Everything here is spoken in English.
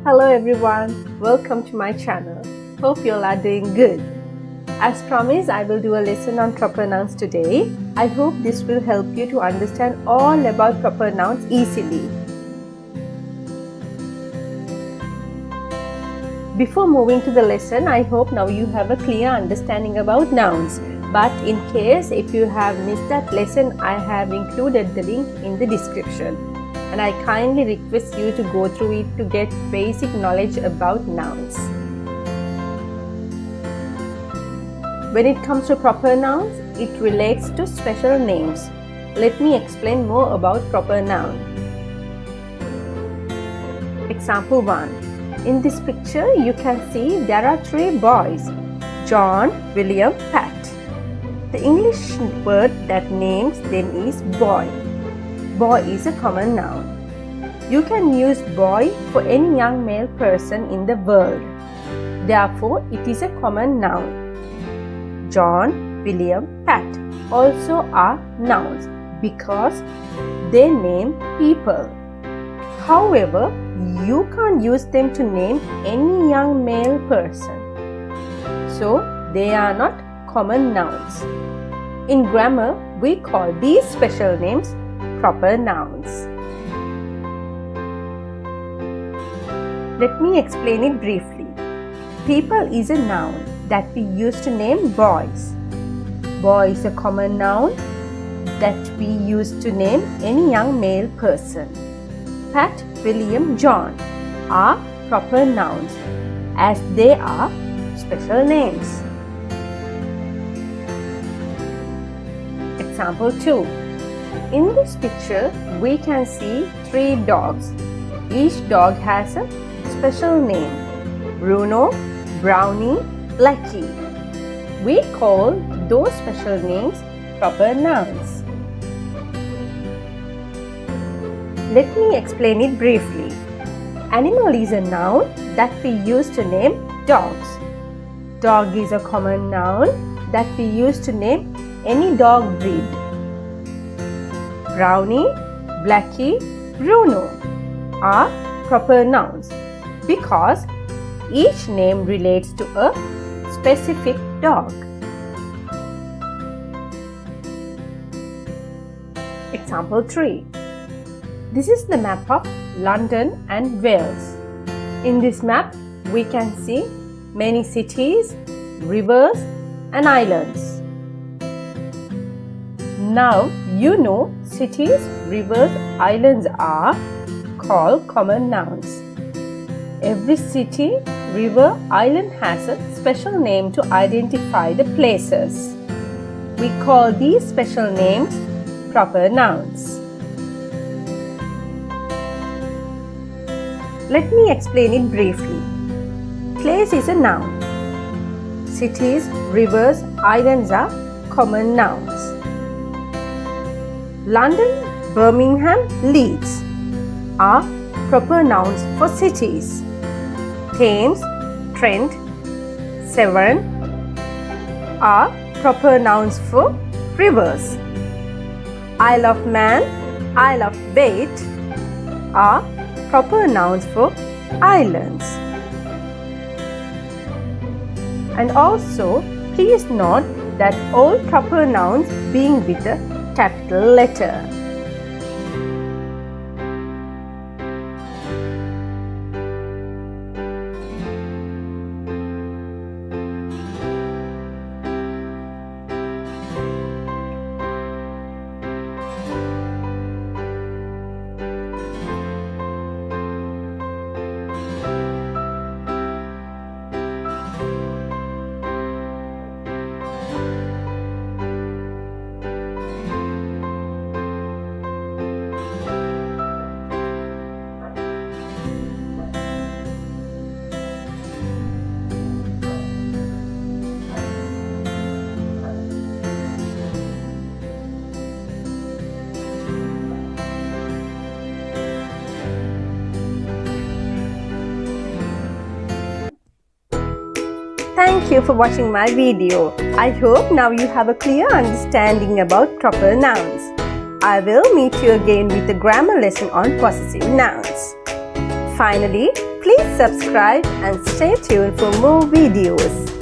Hello everyone, welcome to my channel. Hope you all are doing good. As promised, I will do a lesson on proper nouns today. I hope this will help you to understand all about proper nouns easily. Before moving to the lesson, I hope now you have a clear understanding about nouns. But in case if you have missed that lesson, I have included the link in the description. And I kindly request you to go through it to get basic knowledge about nouns. When it comes to proper nouns, it relates to special names. Let me explain more about proper noun. Example 1. In this picture, you can see there are 3 boys, John, William, Pat. The English word that names them is boy. Boy is a common noun. You can use boy for any young male person in the world. Therefore, it is a common noun. John, William, Pat also are nouns because they name people. However, you can't use them to name any young male person. So, they are not common nouns. In grammar, we call these special names proper nouns. Let me explain it briefly. People is a noun that we use to name boys. Boy is a common noun that we use to name any young male person. Pat, William, John are proper nouns as they are special names. Example 2. In this picture, we can see 3 dogs. Each dog has a special name: Bruno, Brownie, Blackie. We call those special names proper nouns. Let me explain it briefly. Animal is a noun that we use to name dogs. Dog is a common noun that we use to name any dog breed. Brownie, Blackie, Bruno are proper nouns because each name relates to a specific dog. Example 3. This is the map of London and Wales. In this map, we can see many cities, rivers, and islands. Now, you know cities, rivers, islands are called common nouns. Every city, river, island has a special name to identify the places. We call these special names proper nouns. Let me explain it briefly. Place is a noun. Cities, rivers, islands are common nouns. London, Birmingham, Leeds are proper nouns for cities. Thames, Trent, Severn are proper nouns for rivers. Isle of Man, Isle of Wight are proper nouns for islands. And also, please note that all proper nouns being with a capital letter. Thank you for watching my video. I hope now you have a clear understanding about proper nouns. I will meet you again with a grammar lesson on possessive nouns. finally, please subscribe and stay tuned for more videos.